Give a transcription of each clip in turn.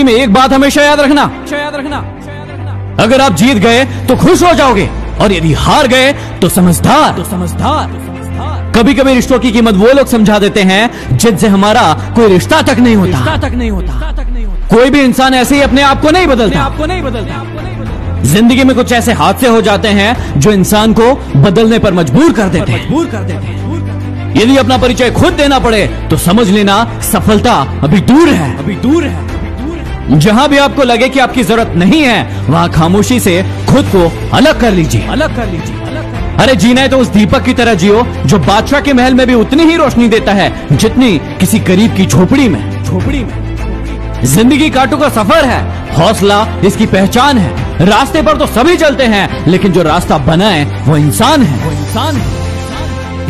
जिंदगी में एक बात हमेशा याद रखना, अगर आप जीत गए तो खुश हो जाओगे, और यदि हार गए तो समझदार। कभी कभी रिश्तों की कीमत वो लोग समझा देते हैं जिनसे हमारा कोई रिश्ता तक नहीं होता। कोई भी इंसान ऐसे ही अपने आप को नहीं बदलता। जिंदगी में कुछ ऐसे हादसे हो जाते हैं जो इंसान को बदलने पर मजबूर कर देते हैं। यदि अपना परिचय खुद देना पड़े तो समझ लेना अभी दूर है। जहां भी आपको लगे कि आपकी जरूरत नहीं है, वहां खामोशी से खुद को अलग कर लीजिए। अरे जीना है तो उस दीपक की तरह जियो जो बादशाह के महल में भी उतनी ही रोशनी देता है जितनी किसी गरीब की झोपड़ी में। जिंदगी कांटों का सफर है, हौसला इसकी पहचान है। रास्ते पर तो सभी चलते हैं, लेकिन जो रास्ता बनाए वो इंसान है।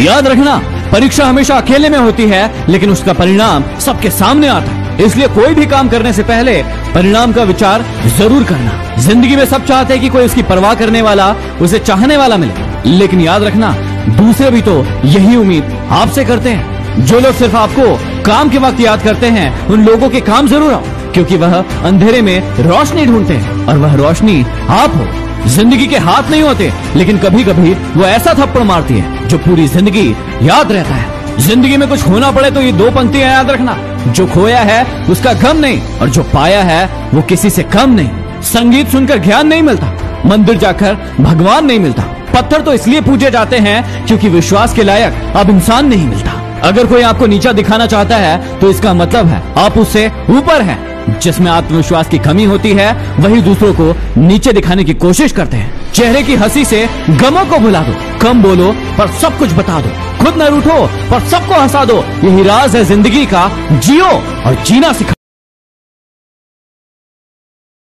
याद रखना, परीक्षा हमेशा अकेले में होती है, लेकिन उसका परिणाम सबके सामने आता है। इसलिए कोई भी काम करने से पहले परिणाम का विचार जरूर करना। जिंदगी में सब चाहते हैं कि कोई उसकी परवाह करने वाला, उसे चाहने वाला मिले, लेकिन याद रखना दूसरे भी तो यही उम्मीद आपसे करते हैं। जो लोग सिर्फ आपको काम के वक्त याद करते हैं, उन लोगों के काम जरूर आओ, क्योंकि वह अंधेरे में रोशनी ढूंढते हैं, और वह रोशनी आप हो। जिंदगी के हाथ नहीं होते, लेकिन कभी कभी वो ऐसा थप्पड़ मारती है जो पूरी जिंदगी याद रहता है। जिंदगी में कुछ होना पड़े तो ये दो पंक्तियां याद रखना, जो खोया है उसका गम नहीं, और जो पाया है वो किसी से कम नहीं। संगीत सुनकर ज्ञान नहीं मिलता, मंदिर जाकर भगवान नहीं मिलता। पत्थर तो इसलिए पूजे जाते हैं क्योंकि विश्वास के लायक अब इंसान नहीं मिलता। अगर कोई आपको नीचा दिखाना चाहता है तो इसका मतलब है आप उससे ऊपर हैं। जिसमें आत्मविश्वास की कमी होती है वही दूसरों को नीचे दिखाने की कोशिश करते हैं। चेहरे की हंसी से गमों को भुला दो, कम बोलो पर सब कुछ बता दो, खुद न रूठो पर सबको हंसा दो। यही राज है जिंदगी का, जियो और जीना सिखा।